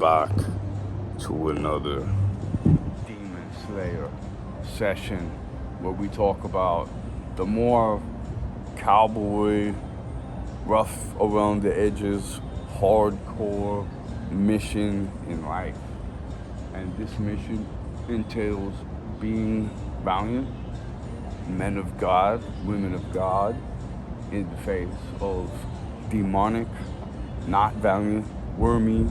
back to another Demon Slayer session where we talk about the more cowboy, rough around the edges, hardcore mission in life. And this mission entails being valiant, men of God, women of God, in the face of demonic, not valiant, wormy,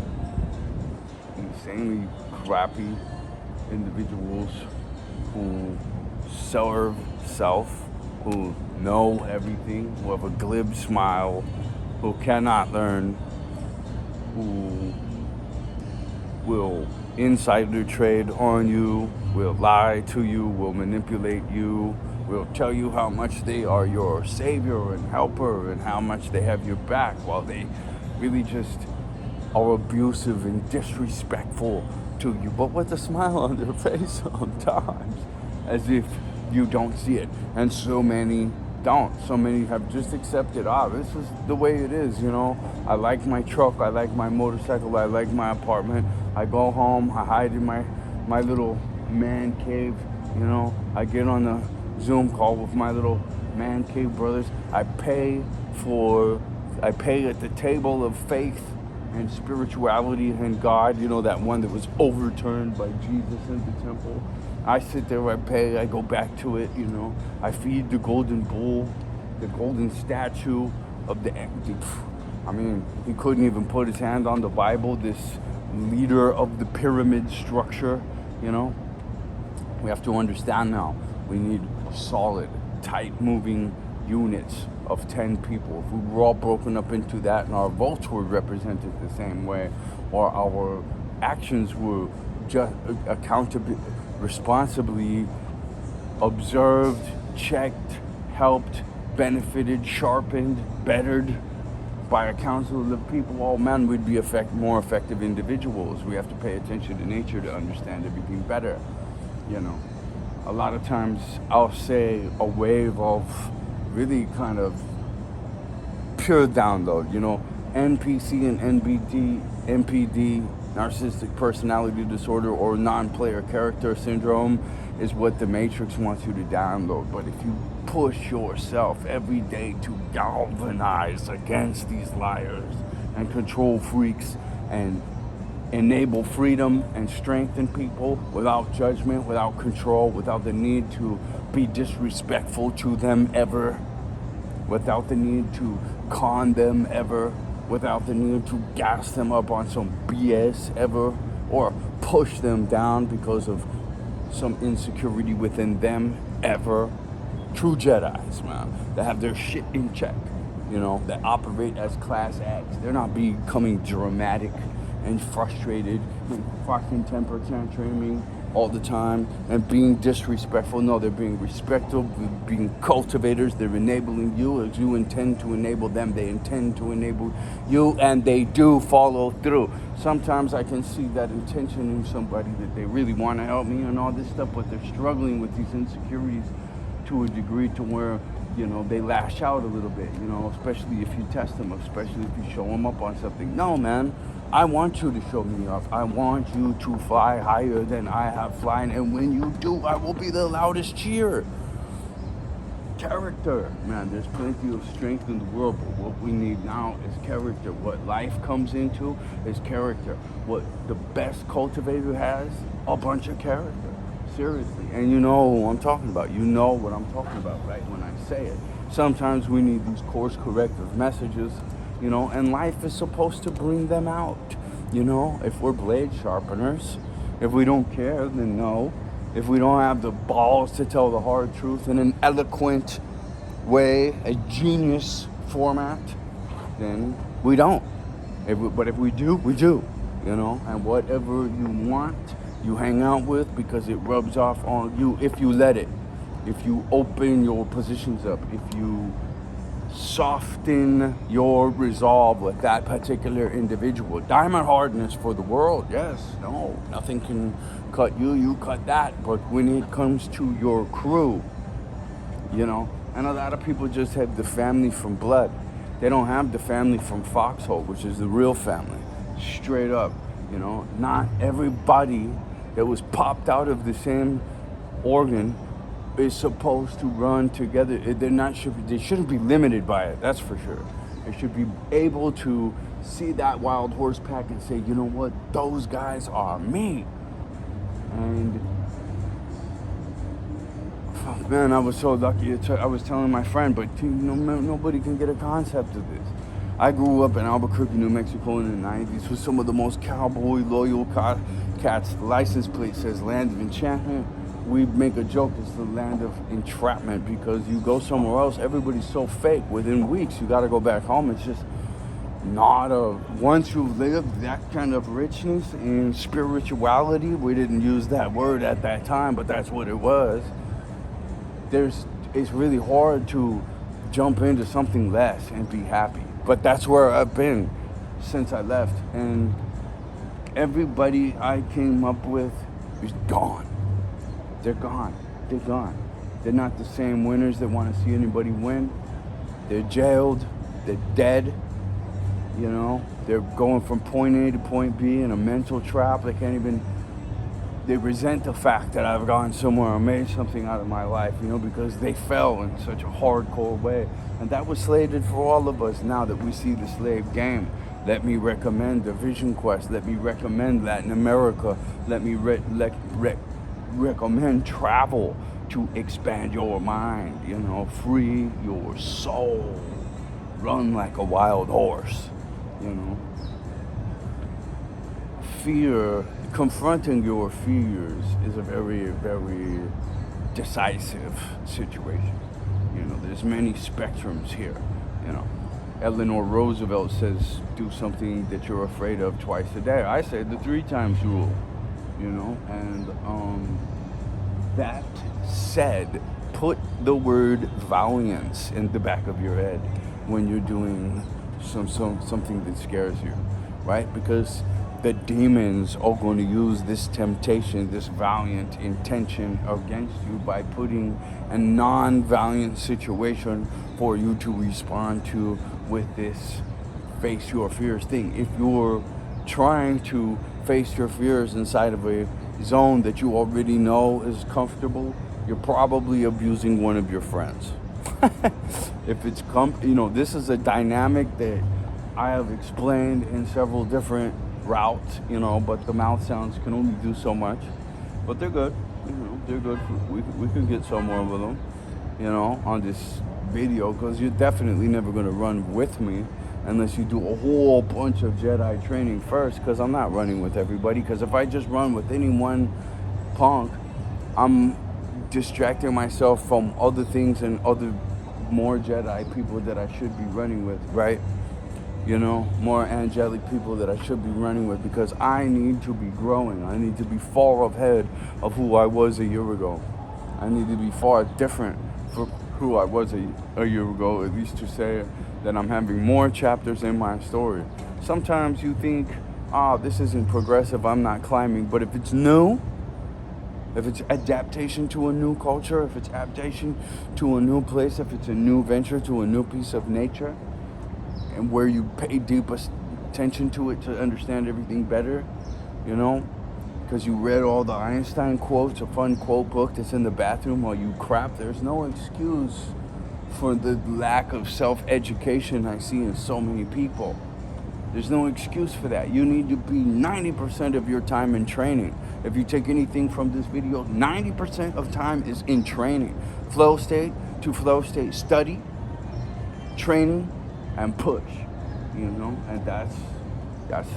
insanely crappy individuals who serve self, who know everything, who have a glib smile, who cannot learn, who will insider trade on you, will lie to you, will manipulate you, will tell you how much they are your savior and helper and how much they have your back, while they really just are abusive and disrespectful to you, but with a smile on their face sometimes, as if you don't see it. And so many don't. So many have just accepted, this is the way it is, you know. I like my truck, I like my motorcycle, I like my apartment. I go home, I hide in my little man cave, you know. I get on the Zoom call with my little man cave brothers. I pay at the table of faith and spirituality and God, you know, that one that was overturned by Jesus in the temple. I sit there, I pay, I go back to it, you know. I feed the golden bull, the golden statue of he couldn't even put his hand on the Bible, this leader of the pyramid structure, you know. We have to understand now, we need solid, tight moving units of 10 people. If we were all broken up into that and our votes were represented the same way, or our actions were just responsibly observed, checked, helped, benefited, sharpened, bettered by a council of people, all men would be more effective individuals. We have to pay attention to nature to understand everything better, you know. A lot of times I'll say a wave of really kind of pure download, you know. NPC and NPD, narcissistic personality disorder, or non-player character syndrome is what the Matrix wants you to download. But if you push yourself every day to galvanize against these liars and control freaks and enable freedom and strength in people without judgment, without control, without the need to be disrespectful to them ever, without the need to con them ever, without the need to gas them up on some BS ever, or push them down because of some insecurity within them ever. True Jedis, man, that have their shit in check, you know, that operate as class acts. They're not becoming dramatic and frustrated and fucking temper tantruming all the time and being disrespectful. No, they're being respectful, being cultivators. They're enabling you as you intend to enable them. They intend to enable you, and they do follow through. Sometimes I can see that intention in somebody, that they really want to help me and all this stuff, but they're struggling with these insecurities to a degree to where, you know, they lash out a little bit, you know, especially if you test them, especially if you show them up on something. No, man, I want you to show me up. I want you to fly higher than I have flying, and when you do, I will be the loudest cheer. Character, man, there's plenty of strength in the world, but what we need now is character. What life comes into is character. What the best cultivator has, a bunch of character. Seriously, and you know who I'm talking about. You know what I'm talking about, right, when I say it. Sometimes we need these course corrective messages, you know, and life is supposed to bring them out, you know. If we're blade sharpeners, if we don't care, then no. If we don't have the balls to tell the hard truth in an eloquent way, a genius format, then we don't. But if we do, we do, you know. And whatever you want, you hang out with, because it rubs off on you if you let it. If you open your positions up, if you soften your resolve with that particular individual. Diamond hardness for the world, yes, no, nothing can cut you, you cut that. But when it comes to your crew, you know, and a lot of people just have the family from blood. They don't have the family from Foxhole, which is the real family, straight up. You know, not everybody that was popped out of the same organ is supposed to run together. They shouldn't be limited by it, that's for sure. They should be able to see that wild horse pack and say, you know what, those guys are me. And oh, man, I was so lucky. I was telling my friend, but nobody can get a concept of this. I grew up in Albuquerque, New Mexico in the 90s with some of the most cowboy loyal cats. License plate says Land of Enchantment. We make a joke, it's the land of entrapment, because you go somewhere else, everybody's so fake. Within weeks, you got to go back home. It's just not once you've lived that kind of richness in spirituality, we didn't use that word at that time, but that's what it was. It's really hard to jump into something less and be happy. But that's where I've been since I left. And everybody I came up with is gone. They're gone. They're gone. They're not the same winners that want to see anybody win. They're jailed. They're dead. You know, they're going from point A to point B in a mental trap. They resent the fact that I've gone somewhere and made something out of my life, you know, because they fell in such a hardcore way. And that was slated for all of us now that we see the slave game. Let me recommend the Vision Quest. Let me recommend Latin America. Let me recommend travel to expand your mind, you know, free your soul, run like a wild horse, you know. Fear, confronting your fears is a very, very decisive situation. You know, there's many spectrums here, you know. Eleanor Roosevelt says, do something that you're afraid of twice a day. I say the 3 times rule. You know, and that said, put the word valiance in the back of your head when you're doing something that scares you, right? Because the demons are going to use this temptation, this valiant intention against you by putting a non-valiant situation for you to respond to with this face your fears thing. If you're trying to face your fears inside of a zone that you already know is comfortable, you're probably abusing one of your friends. If it's this is a dynamic that I have explained in several different routes, you know, but the mouth sounds can only do so much. But they're good, you know, they're good. We could get somewhere with them, you know, on this video, because you're definitely never going to run with me unless you do a whole bunch of Jedi training first, because I'm not running with everybody. Because if I just run with any one punk, I'm distracting myself from other things and other more Jedi people that I should be running with, right? You know, more angelic people that I should be running with, because I need to be growing. I need to be far ahead of who I was a year ago. I need to be far different from who I was a year ago, at least to say that I'm having more chapters in my story. Sometimes you think, this isn't progressive, I'm not climbing. But if it's new, if it's adaptation to a new culture, if it's adaptation to a new place, if it's a new venture to a new piece of nature, and where you pay deep attention to it to understand everything better, you know, because you read all the Einstein quotes, a fun quote book that's in the bathroom while you crap, there's no excuse for the lack of self-education I see in so many people. There's no excuse for that. You need to be 90% of your time in training. If you take anything from this video, 90% of time is in training. Flow state to flow state, study, training, and push, you know, and that's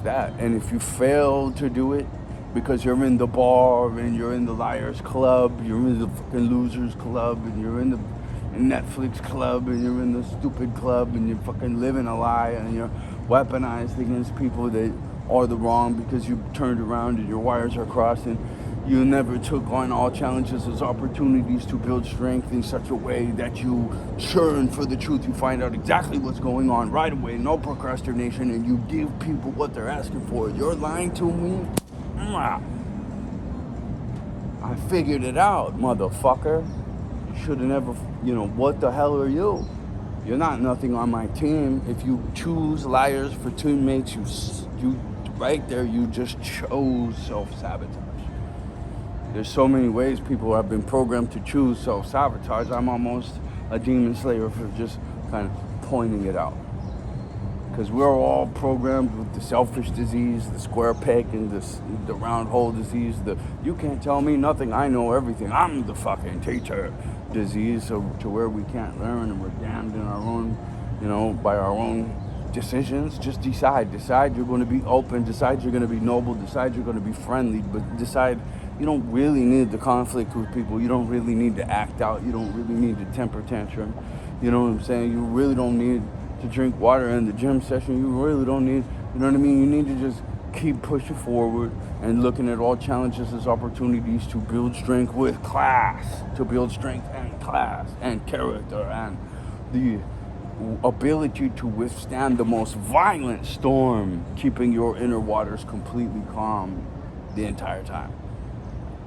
that. And if you fail to do it because you're in the bar and you're in the liars club, you're in the fucking losers club, and you're in the Netflix club, and you're in the stupid club, and you're fucking living a lie, and you're weaponized against people that are the wrong because you turned around and your wires are crossed, and you never took on all challenges as opportunities to build strength in such a way that you churn for the truth. You find out exactly what's going on right away, no procrastination, and you give people what they're asking for. You're lying to me? I figured it out, motherfucker. You should have never, what the hell are you? You're not nothing on my team. If you choose liars for teammates, you right there, you just chose self-sabotage. There's so many ways people have been programmed to choose self-sabotage. I'm almost a demon slayer for just kind of pointing it out. Because we're all programmed with the selfish disease, the square peg and the round hole disease, the you can't tell me nothing, I know everything, I'm the fucking teacher disease, so to where we can't learn and we're damned in our own, by our own decisions. Just decide you're going to be open, decide you're going to be noble, decide you're going to be friendly, but decide you don't really need the conflict with people, you don't really need to act out, you don't really need to temper tantrum, you know what I'm saying, you really don't need to drink water in the gym session, you really don't need, you know what I mean, you need to just keep pushing forward and looking at all challenges as opportunities to build strength with class, to build strength and class and character and the ability to withstand the most violent storm, keeping your inner waters completely calm the entire time.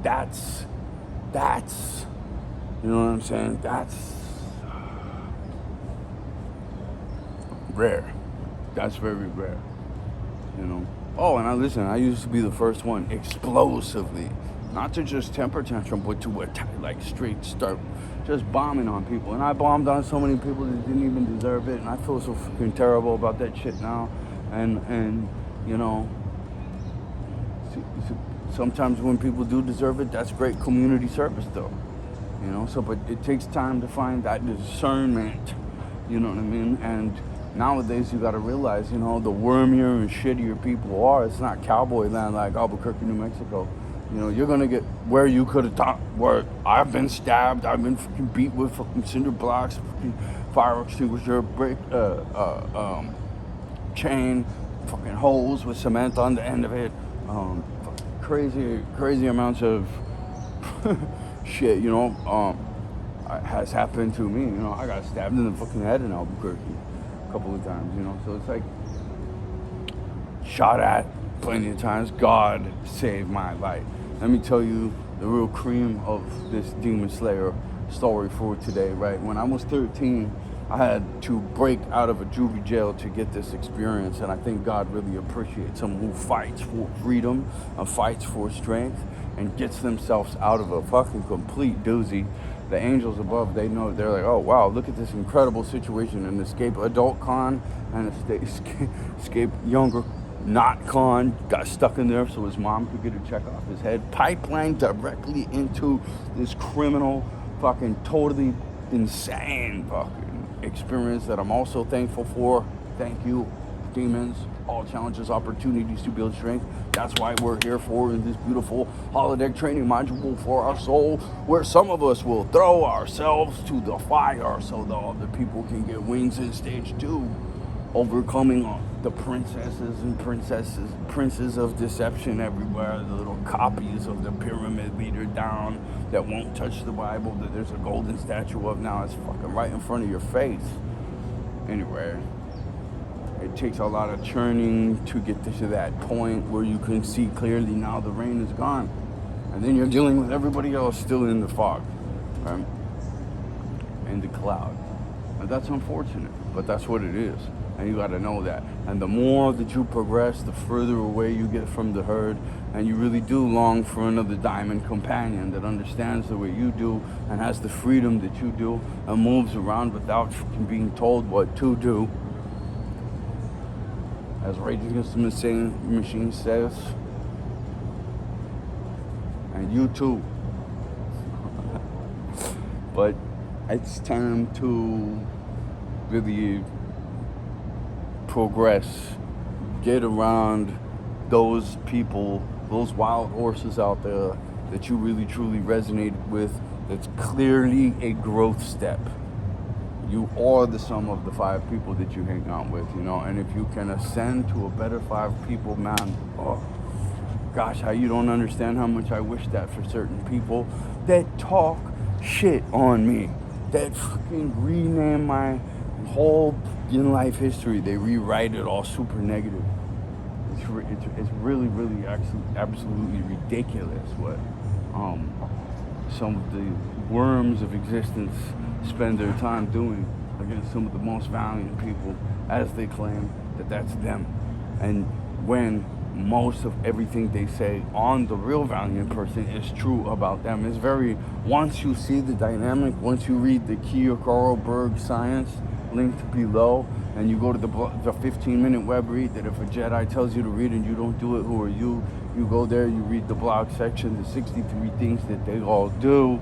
That's, you know what I'm saying, that's rare. That's very rare, Oh, and I used to be the first one, explosively, not to just temper tantrum, but to attack, like straight start just bombing on people. And I bombed on so many people that didn't even deserve it, and I feel so fucking terrible about that shit now. And sometimes when people do deserve it, that's great community service though, so, but it takes time to find that discernment, you know what I mean? And nowadays you got to realize, the wormier and shittier people are, it's not cowboy land like Albuquerque, New Mexico. You're gonna get where you could have thought, where I've been stabbed, I've been fucking beat with fucking cinder blocks, fucking fire extinguisher, brick, chain, fucking holes with cement on the end of it, crazy amounts of shit, has happened to me. I got stabbed in the fucking head in Albuquerque a couple of times, so it's like shot at plenty of times. God saved my life. Let me tell you the real cream of this Demon Slayer story for today, right? When I was 13, I had to break out of a juvie jail to get this experience, and I think God really appreciates someone who fights for freedom and fights for strength and gets themselves out of a fucking complete doozy. The angels above, they know, they're like, oh wow, look at this incredible situation, and escape adult con and escape younger not con, got stuck in there so his mom could get a check off his head, pipeline directly into this criminal fucking totally insane fucking experience that I'm also thankful for. Thank you, demons. All challenges, opportunities to build strength. That's why we're here for in this beautiful holodeck training module for our soul, where some of us will throw ourselves to the fire so the other people can get wings in stage 2, overcoming the princesses and princes of deception everywhere, the little copies of the pyramid leader down that won't touch the Bible, that there's a golden statue of now. It's fucking right in front of your face. Anyway, it takes a lot of churning to get to that point where you can see clearly now the rain is gone. And then you're dealing with everybody else still in the fog, right? In the cloud. And that's unfortunate, but that's what it is. And you got to know that. And the more that you progress, the further away you get from the herd. And you really do long for another diamond companion that understands the way you do and has the freedom that you do and moves around without being told what to do. As Rage Against the Machine says. And you too. But it's time to really progress, get around those people, those wild horses out there that you really truly resonate with, that's clearly a growth step. You are the sum of the 5 people that you hang out with, and if you can ascend to a better 5 people, man, oh gosh, how you don't understand how much I wish that for certain people that talk shit on me, that fucking rename my whole in life history. They rewrite it all super negative. It's really actually absolutely ridiculous what some of the worms of existence spend their time doing against some of the most valiant people, as they claim that that's them. And when most of everything they say on the real Valiant person is true about them. It's very, once you see the dynamic, once you read the Kierkegaard Berg science linked below, and you go to the 15-minute web read that if a Jedi tells you to read and you don't do it, who are you? You go there, you read the blog section, the 63 things that they all do.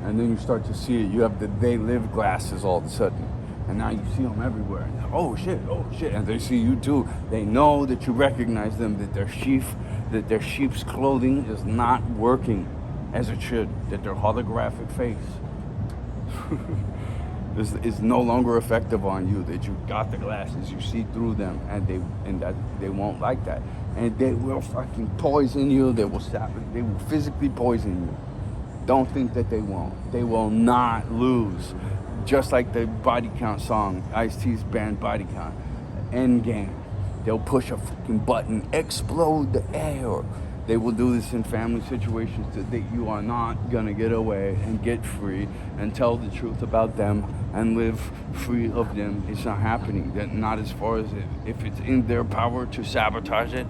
And then you start to see it. You have the they live glasses all of a sudden. And now you see them everywhere. And oh shit. And they see you too. They know that you recognize them, that their sheep's clothing is not working as it should, that their holographic face is no longer effective on you, that you got the glasses, you see through them, and that they won't like that. And they will fucking poison you, they will physically poison you. Don't think that they won't. They will not lose. Just like the Body Count song, Ice-T's band Body Count, Endgame. They'll push a fucking button, explode the air. They will do this in family situations that you are not gonna get away and get free and tell the truth about them and live free of them. It's not happening. That not as far as if it's in their power to sabotage it,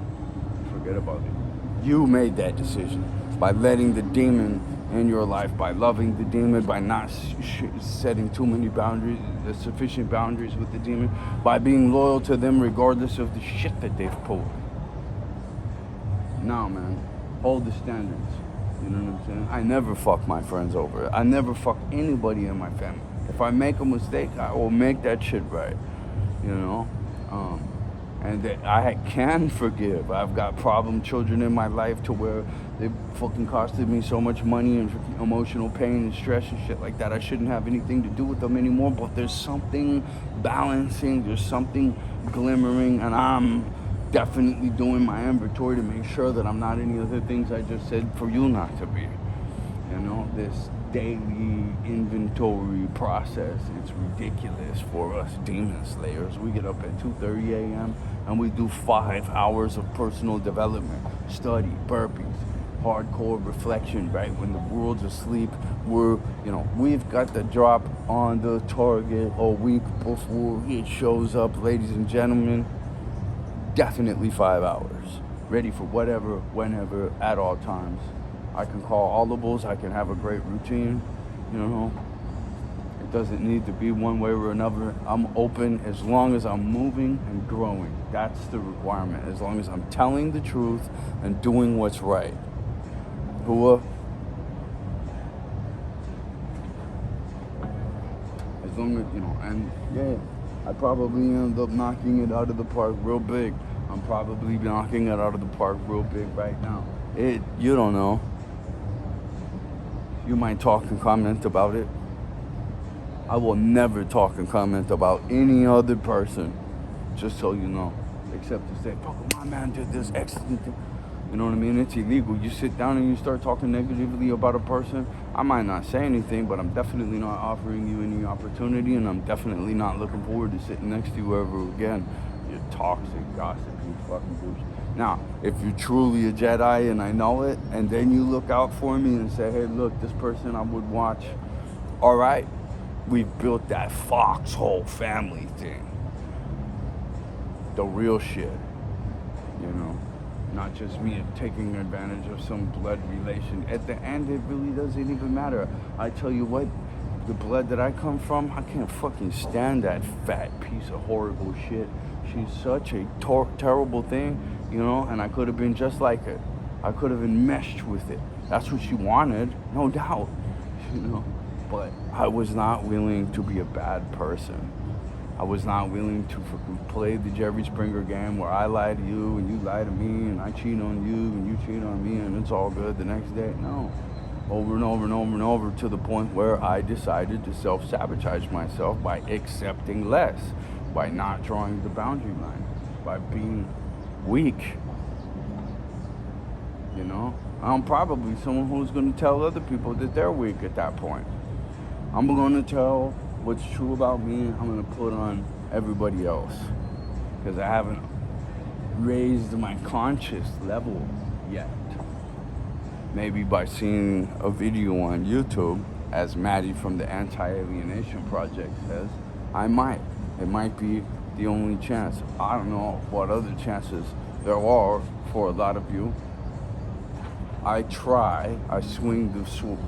forget about it. You made that decision by letting the demon in your life, by loving the demon, by not setting too many boundaries, sufficient boundaries with the demon, by being loyal to them regardless of the shit that they've pulled. No, man. Hold the standards. You know what I'm saying? I never fuck my friends over. I never fuck anybody in my family. If I make a mistake, I will make that shit right. You know? And that I can forgive. I've got problem children in my life to where they fucking costed me so much money and emotional pain and stress and shit like that. I shouldn't have anything to do with them anymore, but there's something balancing, there's something glimmering, and I'm definitely doing my inventory to make sure that I'm not any of the things I just said for you not to be. You know, this daily inventory process, it's ridiculous for us demon slayers. We get up at 2:30 a.m. and we do 5 hours of personal development, study, burpees, hardcore reflection, right? When the world's asleep, we've got the drop on the target a week before it shows up, ladies and gentlemen. Definitely 5 hours, ready for whatever, whenever, at all times. I can call audibles, I can have a great routine, you know. It doesn't need to be one way or another. I'm open as long as I'm moving and growing. That's the requirement, as long as I'm telling the truth and doing what's right. Hua. As long as, and yeah, I probably end up knocking it out of the park real big. I'm probably knocking it out of the park real big right now. You don't know. You might talk and comment about it. I will never talk and comment about any other person, just so you know, except to say, "Oh, my man did this excellent thing." You know what I mean? It's illegal. You sit down and you start talking negatively about a person. I might not say anything, but I'm definitely not offering you any opportunity, and I'm definitely not looking forward to sitting next to you ever again. You toxic, gossiping, fucking bullshit. Now, if you're truly a Jedi and I know it, and then you look out for me and say, "Hey, look, this person I would watch," all right, we've built that foxhole family thing. The real shit, not just me taking advantage of some blood relation. At the end, it really doesn't even matter. I tell you what, the blood that I come from, I can't fucking stand that fat piece of horrible shit. She's such a terrible thing, and I could have been just like it. I could have enmeshed with it. That's what she wanted, no doubt, But I was not willing to be a bad person. I was not willing to play the Jerry Springer game where I lie to you and you lie to me and I cheat on you and you cheat on me and it's all good the next day. No. Over and over and over and over, to the point where I decided to self-sabotage myself by accepting less, by not drawing the boundary line, by being weak. I'm probably someone who's going to tell other people that they're weak at that point. I'm going to tell what's true about me. I'm going to put on everybody else because I haven't raised my conscious level yet. Maybe by seeing a video on YouTube, as Maddie from the Anti-Alienation Project says, I might. It might be the only chance. I don't know what other chances there are for a lot of you. I swing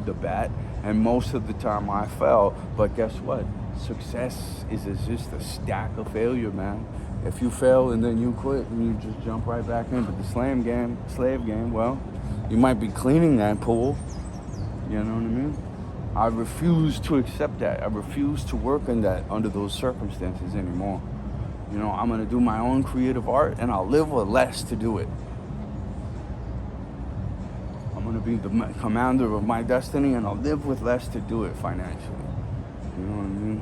the bat, and most of the time I fail. But guess what? Success is just a stack of failure, man. If you fail and then you quit and you just jump right back into the slave game, well, you might be cleaning that pool. You know what I mean? I refuse to accept that. I refuse to work in that under those circumstances anymore. You know, I'm gonna do my own creative art, and I'll live with less to do it. I'm gonna be the commander of my destiny, and I'll live with less to do it financially. You know what I mean?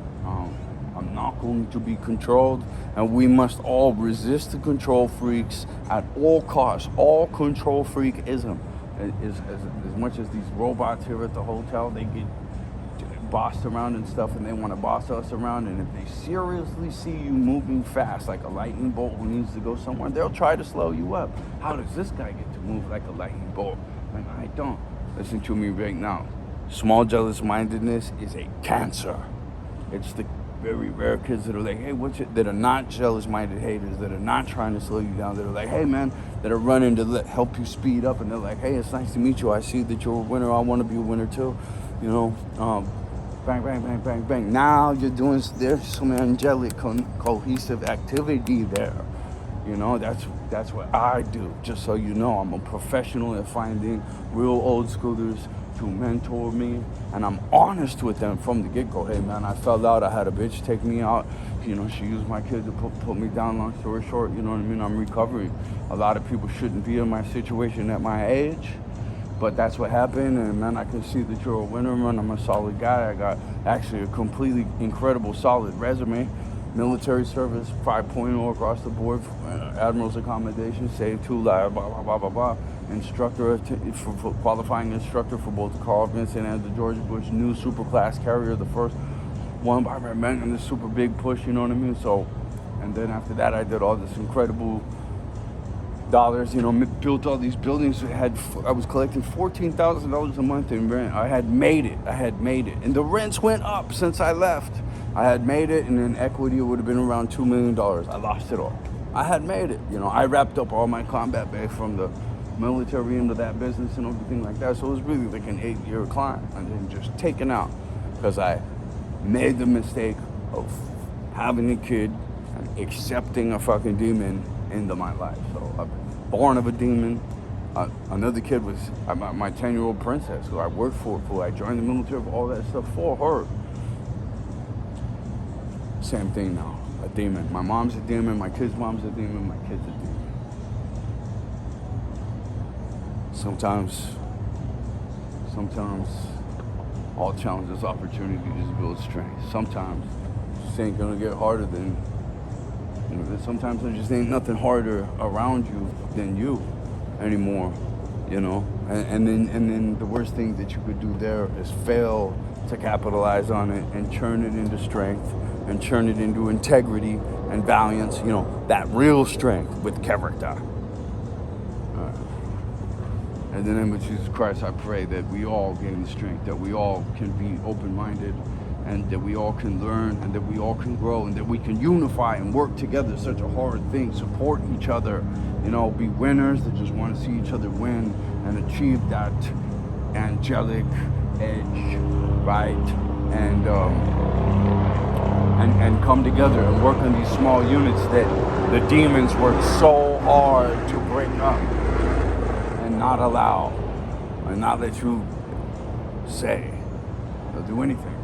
I'm not going to be controlled, and we must all resist the control freaks at all costs. All control freakism is as much as these robots here at the hotel, they get bossed around and stuff, and they want to boss us around. And if they seriously see you moving fast like a lightning bolt who needs to go somewhere, they'll try to slow you up. How does this guy get to move like a lightning bolt? Like, I don't. Listen to me right now. Small jealous mindedness is a cancer. It's the very rare kids that are like, hey, that are not jealous minded haters, that are not trying to slow you down, that are like, hey man, that are running to help you speed up, and they're like, hey, it's nice to meet you. I see that you're a winner. I want to be a winner too. You know, bang, bang, bang, bang, bang. Now there's some angelic cohesive activity there. You know, that's what I do. Just so you know, I'm a professional at finding real old schoolers to mentor me, and I'm honest with them from the get-go. Hey man, I fell out, I had a bitch take me out, you know, she used my kid to put me down. Long story short, you know what I mean, I'm recovering. A lot of people shouldn't be in my situation at my age, but that's what happened. And man, I can see that you're a winner, man. I'm a solid guy. I got actually a completely incredible solid resume. Military service 5.0 across the board, admiral's accommodation, save 2 lives, blah blah blah blah blah. Instructor for qualifying instructor for both the Carl Vinson and the George Bush new superclass carrier, the first one by men in the super big push, you know what I mean? So, and then after that, I did all this incredible dollars, you know, built all these buildings. I was collecting $14,000 a month in rent. I had made it, and the rents went up since I left. I had made it, and in equity, it would have been around $2 million. I lost it all. I had made it, you know. I wrapped up all my combat pay from the military into that business and everything like that. So it was really like an 8-year climb, and then just taken out because I made the mistake of having a kid and accepting a fucking demon into my life. So I've been born of a demon. Another kid was my 10-year-old princess who I worked for, who I joined the military, all that stuff for her. Same thing now, a demon. My mom's a demon, my kid's mom's a demon, my kid's a demon. Sometimes all challenges, opportunities build strength. Sometimes it just ain't gonna get harder than, you know, sometimes there just ain't nothing harder around you than you anymore, you know? And then the worst thing that you could do there is fail to capitalize on it and turn it into strength and turn it into integrity and valiance, you know, that real strength with character. In the name of Jesus Christ, I pray that we all gain the strength, that we all can be open-minded, and that we all can learn, and that we all can grow, and that we can unify and work together. Such a hard thing, support each other, you know, be winners that just want to see each other win and achieve that angelic edge, right? And come together and work on these small units that the demons work so hard to break up and not allow, and not let you say or do anything.